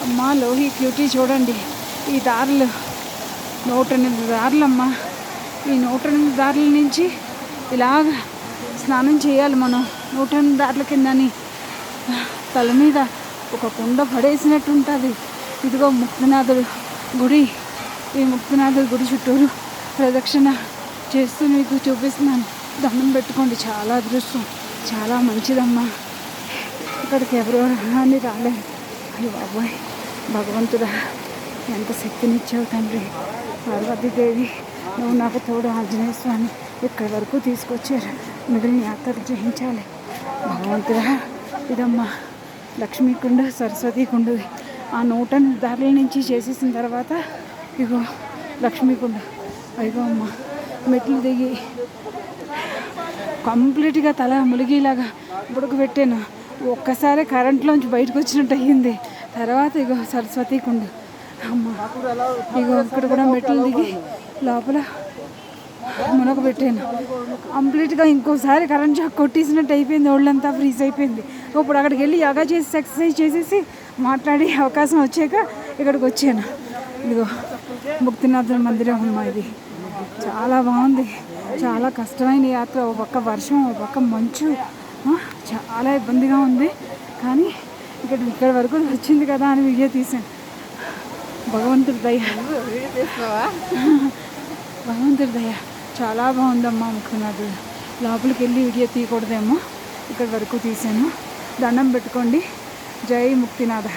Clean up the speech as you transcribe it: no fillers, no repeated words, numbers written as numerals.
అమ్మ లోహి క్యూటీ చూడండి, ఈ దారులు 108 దారులమ్మా. ఈ 108 దారుల నుంచి ఇలాగ స్నానం చేయాలి మనం. 108 దారుల కిందని తల మీద ఒక కుండ పడేసినట్టు ఉంటుంది. ఇదిగో ముక్తినాథుడు గుడి. ఈ ముక్తినాథుడి గుడి చుట్టూరు ప్రదక్షిణ చేస్తూ మీకు చూపిస్తున్నాను. దండం పెట్టుకోండి, చాలా అదృష్టం, చాలా మంచిదమ్మా. ఇక్కడికి ఎవరో అని రాలేదు. అయ్యో బాబోయ్, భగవంతుడా ఎంత శక్తినిచ్చావు తండ్రి. పార్వతీదేవి నువ్వు నాకు తోడు, ఆంజనేయ స్వామి ఇక్కడి వరకు తీసుకొచ్చారు. మిగిలిన యాత్రలు చేయించాలి భగవంతుడా. ఇదమ్మా లక్ష్మీకుండ, సరస్వతీకుండ. ఆ 108 దారుల నుంచి చేసేసిన తర్వాత ఇగో లక్ష్మీకుండ. అయ్యో అమ్మ, మెట్లు దిగి కంప్లీట్గా తల ములిగిలాగా బుడకబెట్టాను. ఒక్కసారి కరెంట్లోంచి బయటకు వచ్చినట్టు అయ్యింది. తర్వాత ఇగో సరస్వతీకుండ. అమ్మ ఇగో ఇక్కడ కూడా మెట్లు దిగి లోపల మునగబెట్టాను. కంప్లీట్గా ఇంకోసారి కరెంట్ షాక్ కొట్టేసినట్టు అయిపోయింది. ఒళ్ళంతా ఫ్రీజ్ అయిపోయింది. ఇప్పుడు అక్కడికి వెళ్ళి యోగా చేసి ఎక్సర్సైజ్ చేసేసి మాట్లాడే అవకాశం వచ్చాక ఇక్కడికి వచ్చాను. ఇదిగో ముక్తినాథుల మందిరం అమ్మా. ఇది చాలా బాగుంది. చాలా కష్టమైన యాత్ర. ఒక పక్క వర్షం, ఒక పక్క మంచు, చాలా ఇబ్బందిగా ఉంది. కానీ ఇక్కడ వరకు వచ్చింది కదా అని వీడియో తీసాను. భగవంతుడి దయ, భగవంతుడి దయ చాలా బాగుందమ్మా. ముక్తినాథుడు లోపలికి వెళ్ళి వీడియో తీయకూడదేమో, ఇక్కడ వరకు తీసాను. దండం పెట్టుకోండి. జై ముక్తినాథ.